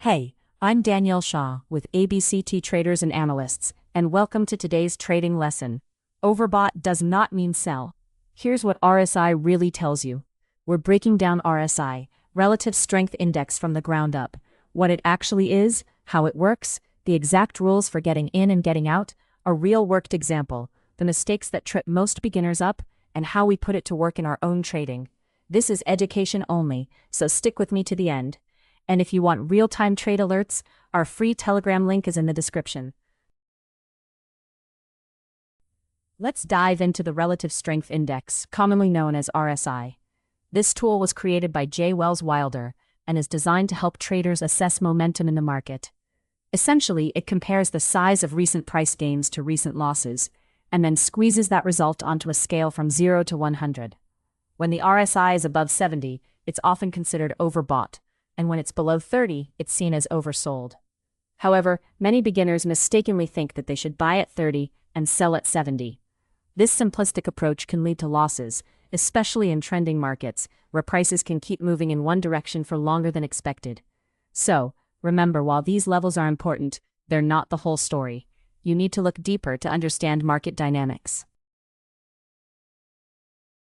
Hey, I'm Danielle Shaw with ABCT Traders and Analysts, and welcome to today's trading lesson. Overbought does not mean sell. Here's what RSI really tells you. We're breaking down RSI, Relative Strength Index, from the ground up. What it actually is, how it works, the exact rules for getting in and getting out, a real worked example, the mistakes that trip most beginners up, and how we put it to work in our own trading. This is education only, so stick with me to the end. And if you want real-time trade alerts, our free Telegram link is in the description. Let's dive into the Relative Strength Index, commonly known as RSI. This tool was created by J. Wells Wilder and is designed to help traders assess momentum in the market. Essentially, it compares the size of recent price gains to recent losses, and then squeezes that result onto a scale from 0 to 100. When the RSI is above 70, it's often considered overbought, and when it's below 30, it's seen as oversold. However, many beginners mistakenly think that they should buy at 30 and sell at 70. This simplistic approach can lead to losses, especially in trending markets, where prices can keep moving in one direction for longer than expected. So, remember, while these levels are important, they're not the whole story. You need to look deeper to understand market dynamics.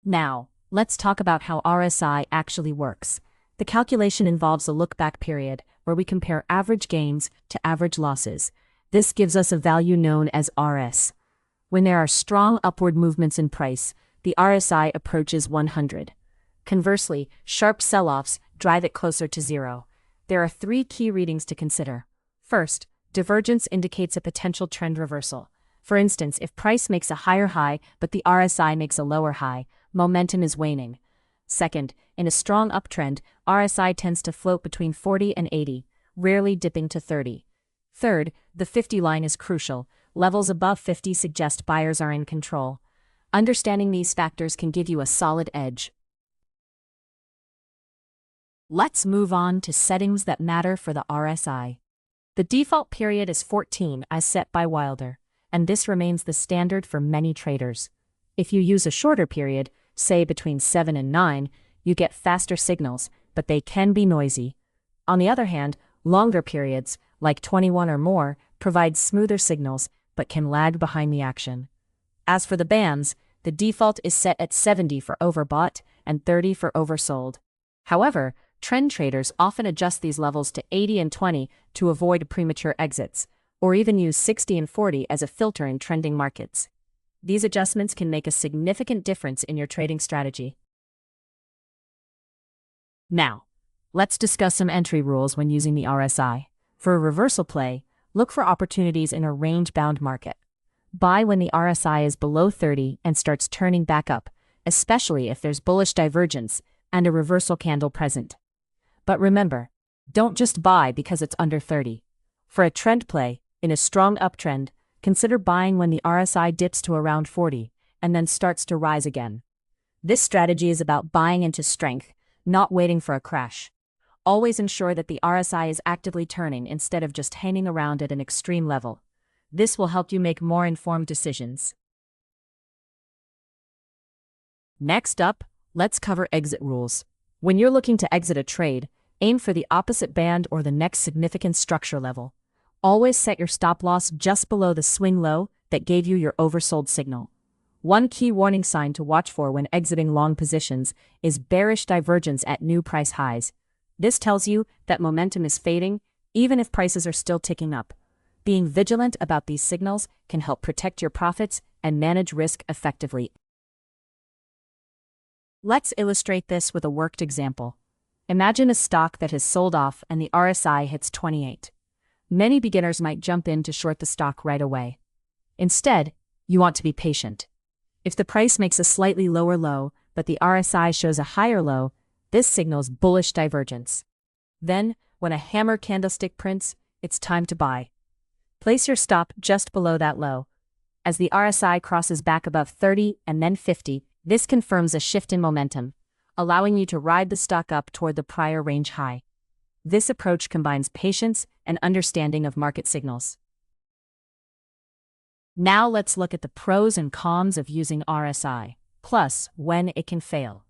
Now, let's talk about how RSI actually works. The calculation involves a look-back period, where we compare average gains to average losses. This gives us a value known as RS. When there are strong upward movements in price, the RSI approaches 100. Conversely, sharp sell-offs drive it closer to 0. There are 3 key readings to consider. First, divergence indicates a potential trend reversal. For instance, if price makes a higher high but the RSI makes a lower high, momentum is waning. Second, in a strong uptrend, RSI tends to float between 40 and 80, rarely dipping to 30. Third, the 50 line is crucial. Levels above 50 suggest buyers are in control. Understanding these factors can give you a solid edge. Let's move on to settings that matter for the RSI. The default period is 14 as set by Wilder, and this remains the standard for many traders. If you use a shorter period, say between 7 and 9, you get faster signals, but they can be noisy. On the other hand, longer periods, like 21 or more, provide smoother signals, but can lag behind the action. As for the bands, the default is set at 70 for overbought and 30 for oversold. However, trend traders often adjust these levels to 80 and 20 to avoid premature exits, or even use 60 and 40 as a filter in trending markets. These adjustments can make a significant difference in your trading strategy. Now, let's discuss some entry rules when using the RSI. For a reversal play, look for opportunities in a range-bound market. Buy when the RSI is below 30 and starts turning back up, especially if there's bullish divergence and a reversal candle present. But remember, don't just buy because it's under 30. For a trend play, in a strong uptrend, consider buying when the RSI dips to around 40 and then starts to rise again. This strategy is about buying into strength, not waiting for a crash. Always ensure that the RSI is actively turning instead of just hanging around at an extreme level. This will help you make more informed decisions. Next up, let's cover exit rules. When you're looking to exit a trade, aim for the opposite band or the next significant structure level. Always set your stop loss just below the swing low that gave you your oversold signal. One key warning sign to watch for when exiting long positions is bearish divergence at new price highs. This tells you that momentum is fading, even if prices are still ticking up. Being vigilant about these signals can help protect your profits and manage risk effectively. Let's illustrate this with a worked example. Imagine a stock that has sold off and the RSI hits 28. Many beginners might jump in to short the stock right away. Instead, you want to be patient. If the price makes a slightly lower low, but the RSI shows a higher low, this signals bullish divergence. Then, when a hammer candlestick prints, it's time to buy. Place your stop just below that low. As the RSI crosses back above 30 and then 50, this confirms a shift in momentum, allowing you to ride the stock up toward the prior range high. This approach combines patience and understanding of market signals. Now let's look at the pros and cons of using RSI, plus when it can fail.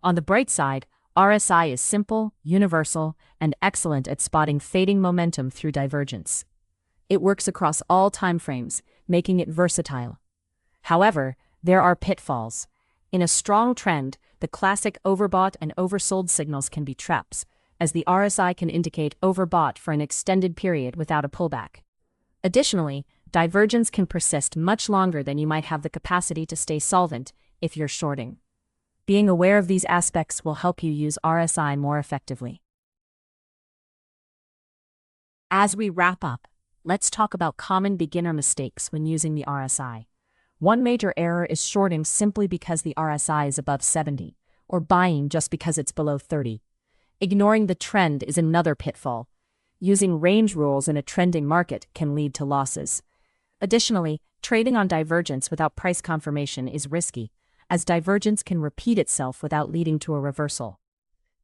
On the bright side, RSI is simple, universal, and excellent at spotting fading momentum through divergence. It works across all time frames, making it versatile. However, there are pitfalls. In a strong trend, the classic overbought and oversold signals can be traps, as the RSI can indicate overbought for an extended period without a pullback. Additionally, divergence can persist much longer than you might have the capacity to stay solvent if you're shorting. Being aware of these aspects will help you use RSI more effectively. As we wrap up, let's talk about common beginner mistakes when using the RSI. One major error is shorting simply because the RSI is above 70, or buying just because it's below 30. Ignoring the trend is another pitfall. Using range rules in a trending market can lead to losses. Additionally, trading on divergence without price confirmation is risky, as divergence can repeat itself without leading to a reversal.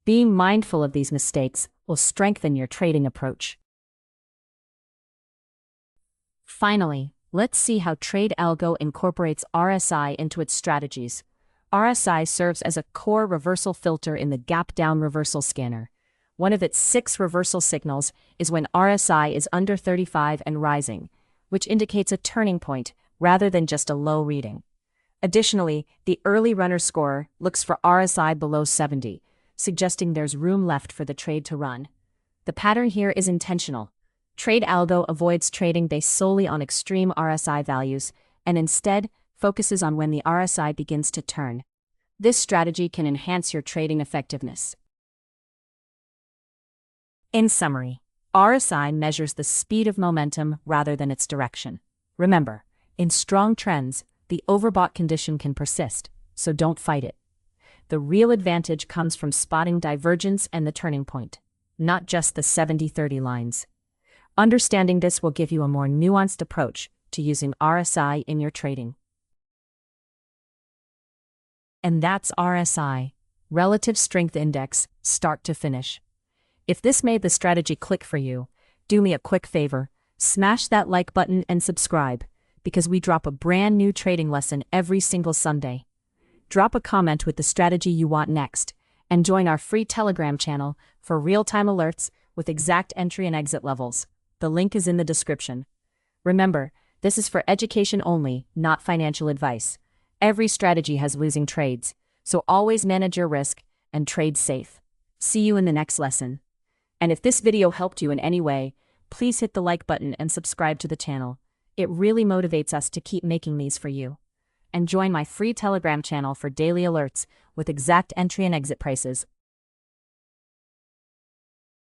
Being mindful of these mistakes will strengthen your trading approach. Finally, let's see how TradeAlgo incorporates RSI into its strategies. RSI serves as a core reversal filter in the gap-down reversal scanner. One of its 6 reversal signals is when RSI is under 35 and rising, which indicates a turning point rather than just a low reading. Additionally, the early runner scorer looks for RSI below 70, suggesting there's room left for the trade to run. The pattern here is intentional. TradeAlgo avoids trading based solely on extreme RSI values and instead focuses on when the RSI begins to turn. This strategy can enhance your trading effectiveness. In summary, RSI measures the speed of momentum rather than its direction. Remember, in strong trends, the overbought condition can persist, so don't fight it. The real advantage comes from spotting divergence and the turning point, not just the 70-30 lines. Understanding this will give you a more nuanced approach to using RSI in your trading. And that's RSI, Relative Strength Index, start to finish. If this made the strategy click for you, do me a quick favor, smash that like button and subscribe, because we drop a brand new trading lesson every single Sunday. Drop a comment with the strategy you want next, and join our free Telegram channel for real-time alerts with exact entry and exit levels. The link is in the description. Remember, this is for education only, not financial advice. Every strategy has losing trades, so always manage your risk and trade safe. See you in the next lesson. And if this video helped you in any way, please hit the like button and subscribe to the channel. It really motivates us to keep making these for you. And join my free Telegram channel for daily alerts with exact entry and exit prices